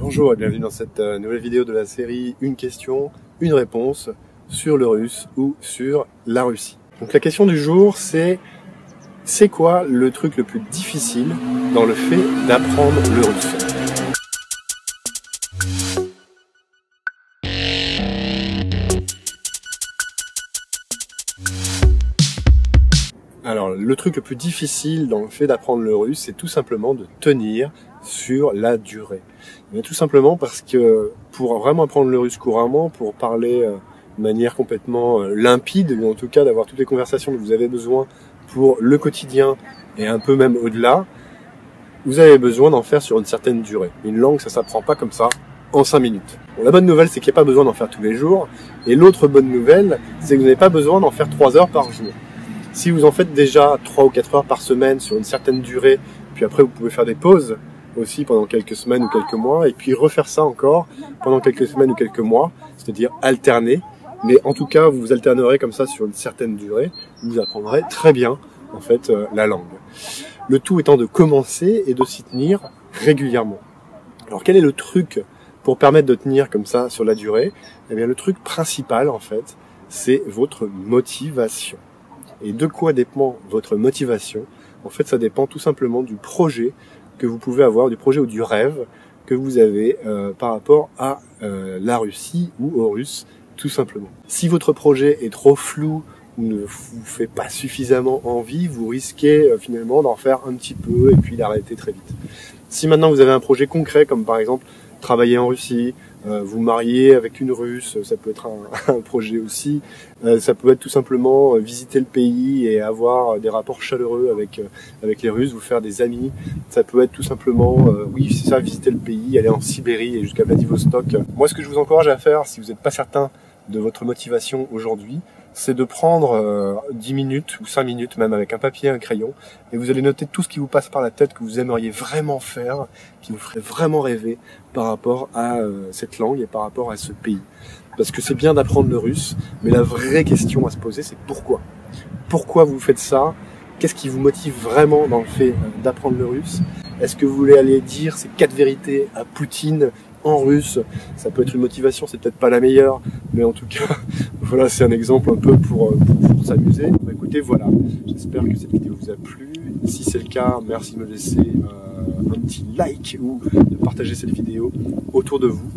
Bonjour et bienvenue dans cette nouvelle vidéo de la série Une question, une réponse sur le russe ou sur la Russie. Donc la question du jour c'est quoi le truc le plus difficile dans le fait d'apprendre le russe? Alors, le truc le plus difficile dans le fait d'apprendre le russe, c'est tout simplement de tenir sur la durée. Mais tout simplement parce que pour vraiment apprendre le russe couramment, pour parler de manière complètement limpide, ou en tout cas d'avoir toutes les conversations dont vous avez besoin pour le quotidien et un peu même au-delà, vous avez besoin d'en faire sur une certaine durée. Une langue, ça s'apprend pas comme ça en 5 minutes. Bon, la bonne nouvelle, c'est qu'il n'y a pas besoin d'en faire tous les jours. Et l'autre bonne nouvelle, c'est que vous n'avez pas besoin d'en faire 3 heures par jour. Si vous en faites déjà 3 ou 4 heures par semaine sur une certaine durée, puis après vous pouvez faire des pauses aussi pendant quelques semaines ou quelques mois, et puis refaire ça encore pendant quelques semaines ou quelques mois, c'est-à-dire alterner. Mais en tout cas, vous vous alternerez comme ça sur une certaine durée, vous apprendrez très bien en fait la langue. Le tout étant de commencer et de s'y tenir régulièrement. Alors quel est le truc pour permettre de tenir comme ça sur la durée? Eh bien le truc principal en fait, c'est votre motivation. Et de quoi dépend votre motivation? En fait, ça dépend tout simplement du projet que vous pouvez avoir, du projet ou du rêve que vous avez par rapport à la Russie ou aux Russes, tout simplement. Si votre projet est trop flou ou ne vous fait pas suffisamment envie, vous risquez finalement d'en faire un petit peu et puis d'arrêter très vite. Si maintenant vous avez un projet concret, comme par exemple travailler en Russie, vous marier avec une Russe, ça peut être un projet aussi. Ça peut être tout simplement visiter le pays et avoir des rapports chaleureux avec les Russes, vous faire des amis. Ça peut être tout simplement, oui c'est ça, visiter le pays, aller en Sibérie et jusqu'à Vladivostok. Moi ce que je vous encourage à faire, si vous n'êtes pas certain de votre motivation aujourd'hui, c'est de prendre 10 minutes ou 5 minutes même avec un papier et un crayon et vous allez noter tout ce qui vous passe par la tête que vous aimeriez vraiment faire, qui vous ferait vraiment rêver par rapport à cette langue et par rapport à ce pays. Parce que c'est bien d'apprendre le russe, mais la vraie question à se poser c'est pourquoi? Pourquoi vous faites ça? Qu'est-ce qui vous motive vraiment dans le fait d'apprendre le russe? Est-ce que vous voulez aller dire ces 4 vérités à Poutine en russe? Ça peut être une motivation, c'est peut-être pas la meilleure, mais en tout cas, voilà, c'est un exemple un peu pour s'amuser. Bah, écoutez, voilà, j'espère que cette vidéo vous a plu. Si c'est le cas, merci de me laisser un petit like ou de partager cette vidéo autour de vous.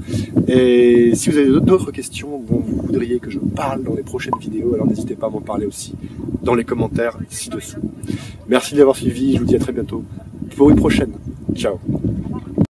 Et si vous avez d'autres questions dont vous voudriez que je parle dans les prochaines vidéos, alors n'hésitez pas à m'en parler aussi dans les commentaires ci-dessous. Merci de l'avoir suivi, je vous dis à très bientôt pour une prochaine. Ciao.